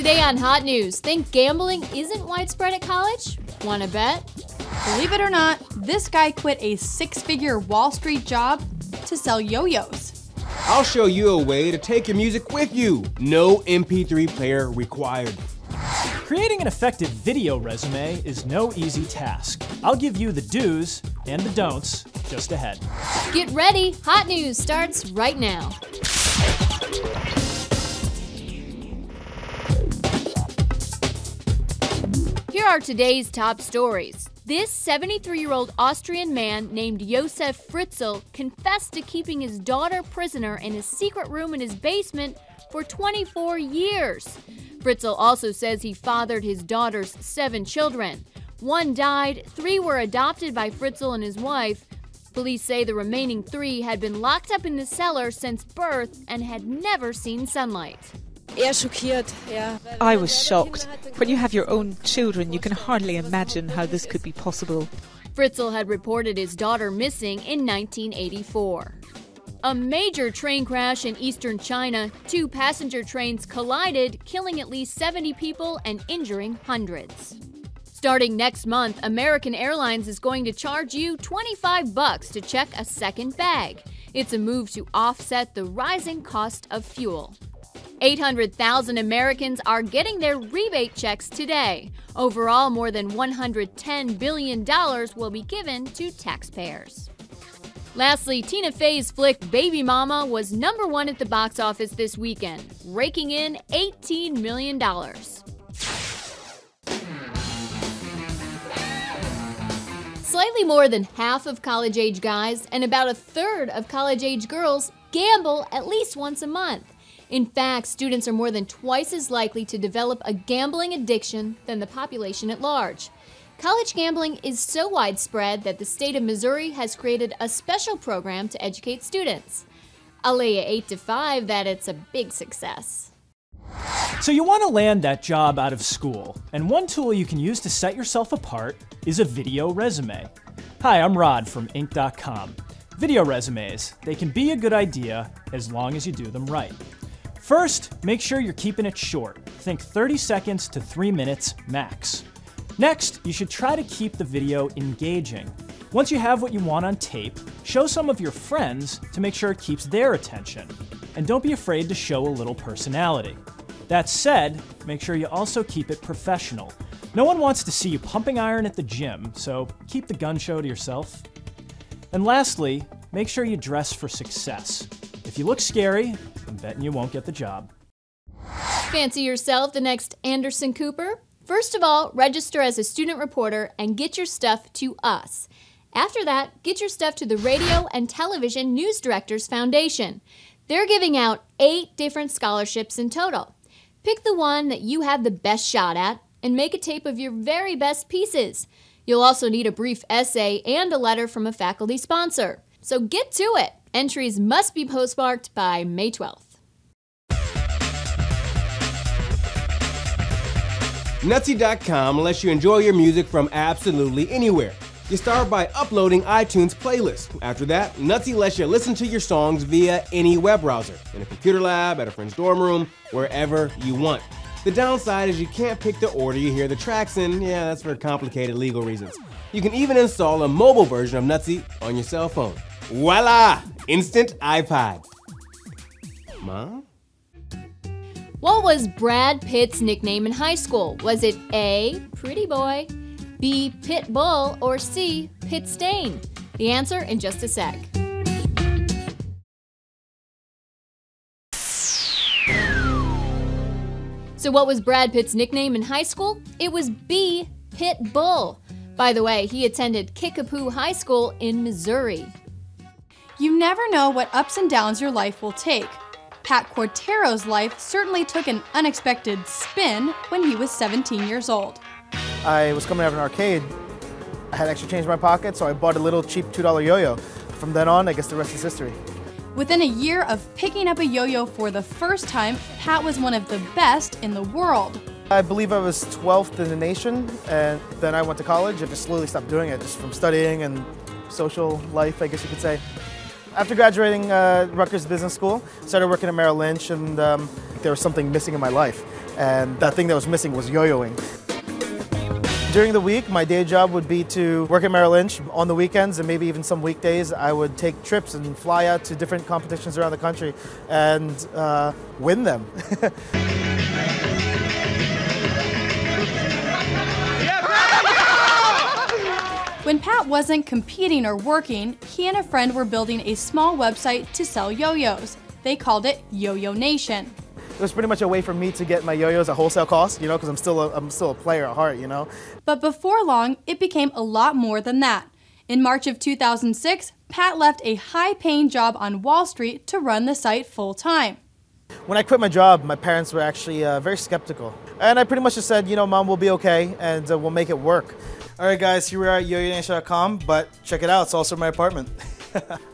Today on Hot News, think gambling isn't widespread at college? Wanna bet? Believe it or not, this guy quit a six-figure Wall Street job to sell yo-yos. I'll show you a way to take your music with you. No MP3 player required. Creating an effective video resume is no easy task. I'll give you the do's and the don'ts just ahead. Get ready, Hot News starts right now. Here are today's top stories. This 73-year-old Austrian man named Josef Fritzl confessed to keeping his daughter prisoner in a secret room in his basement for 24 years. Fritzl also says he fathered his daughter's 7 children. 1 died, 3 were adopted by Fritzl and his wife. Police say the remaining 3 had been locked up in the cellar since birth and had never seen sunlight. I was shocked. When you have your own children, you can hardly imagine how this could be possible. Fritzl had reported his daughter missing in 1984. A major train crash in eastern China. 2 passenger trains collided, killing at least 70 people and injuring hundreds. Starting next month, American Airlines is going to charge you $25 to check a second bag. It's a move to offset the rising cost of fuel. 800,000 Americans are getting their rebate checks today. Overall, more than $110 billion will be given to taxpayers. Lastly, Tina Fey's flick Baby Mama was #1 at the box office this weekend, raking in $18 million. Slightly more than half of college-age guys and about a third of college-age girls gamble at least once a month. In fact, students are more than twice as likely to develop a gambling addiction than the population at large. College gambling is so widespread that the state of Missouri has created a special program to educate students. I'll lay you 8 to 5 that it's a big success. So you want to land that job out of school, and one tool you can use to set yourself apart is a video resume. Hi, I'm Rod from Inc.com. Video resumes, they can be a good idea as long as you do them right. First, make sure you're keeping it short. Think 30 seconds to 3 minutes max. Next, you should try to keep the video engaging. Once you have what you want on tape, show some of your friends to make sure it keeps their attention. And don't be afraid to show a little personality. That said, make sure you also keep it professional. No one wants to see you pumping iron at the gym, so keep the gun show to yourself. And lastly, make sure you dress for success. If you look scary, I'm betting you won't get the job. Fancy yourself the next Anderson Cooper? First of all, register as a student reporter and get your stuff to us. After that, get your stuff to the Radio and Television News Directors Foundation. They're giving out 8 different scholarships in total. Pick the one that you have the best shot at and make a tape of your very best pieces. You'll also need a brief essay and a letter from a faculty sponsor. So get to it. Entries must be postmarked by May 12th. Nutsy.com lets you enjoy your music from absolutely anywhere. You start by uploading iTunes playlists. After that, Nutsy lets you listen to your songs via any web browser, in a computer lab, at a friend's dorm room, wherever you want. The downside is you can't pick the order you hear the tracks in. Yeah, that's for complicated legal reasons. You can even install a mobile version of Nutsy on your cell phone. Voila! Instant iPod. Mom? What was Brad Pitt's nickname in high school? Was it A, Pretty Boy, B, Pit Bull, or C, Pit Stain? The answer in just a sec. So what was Brad Pitt's nickname in high school? It was B, Pit Bull. By the way, he attended Kickapoo High School in Missouri. You never know what ups and downs your life will take. Pat Cortero's life certainly took an unexpected spin when he was 17 years old. I was coming out of an arcade. I had extra change in my pocket, so I bought a little cheap $2 yo-yo. From then on, I guess the rest is history. Within a year of picking up a yo-yo for the first time, Pat was one of the best in the world. I believe I was 12th in the nation, and then I went to college and just slowly stopped doing it, just from studying and social life, I guess you could say. After graduating Rutgers Business School, I started working at Merrill Lynch, and there was something missing in my life. and that thing that was missing was yo-yoing. During the week, my day job would be to work at Merrill Lynch. On the weekends and maybe even some weekdays, I would take trips and fly out to different competitions around the country and win them. When Pat wasn't competing or working, he and a friend were building a small website to sell yo-yos. They called it Yo-Yo Nation. It was pretty much a way for me to get my yo-yos at wholesale cost, you know, because I'm still a player at heart, you know. But before long, it became a lot more than that. In March of 2006, Pat left a high-paying job on Wall Street to run the site full-time. When I quit my job, my parents were actually very skeptical. And I pretty much just said, you know, Mom, we'll be okay, and we'll make it work. All right, guys, here we are at yoyonation.com, but check it out, it's also my apartment.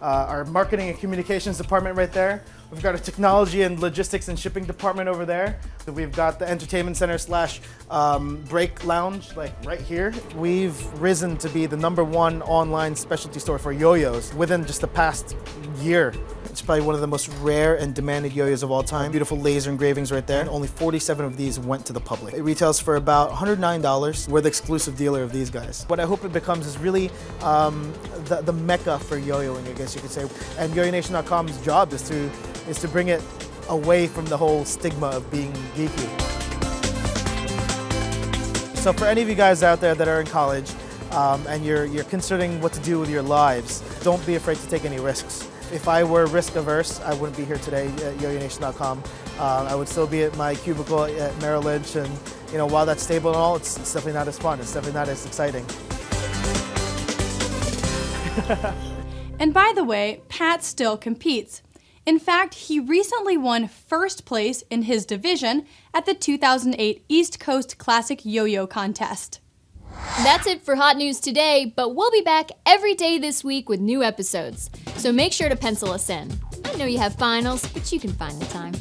Our marketing and communications department right there. We've got a technology and logistics and shipping department over there. We've got the entertainment center slash break lounge, like right here. We've risen to be the #1 online specialty store for yo-yos within just the past year. It's probably one of the most rare and demanded yo-yos of all time. Beautiful laser engravings right there. Only 47 of these went to the public. It retails for about $109. We're the exclusive dealer of these guys. What I hope it becomes is really the mecca for yo-yoing, I guess you could say. And yoyonation.com's job is to bring it away from the whole stigma of being geeky. So for any of you guys out there that are in college and you're considering what to do with your lives, don't be afraid to take any risks. If I were risk averse, I wouldn't be here today at yoyonation.com. I would still be at my cubicle at Merrill Lynch, and you know, while that's stable and all, it's definitely not as fun. It's definitely not as exciting. And by the way, Pat still competes. In fact, he recently won first place in his division at the 2008 East Coast Classic Yo-Yo Contest. That's it for Hot News today, but we'll be back every day this week with new episodes. So make sure to pencil us in. I know you have finals, but you can find the time.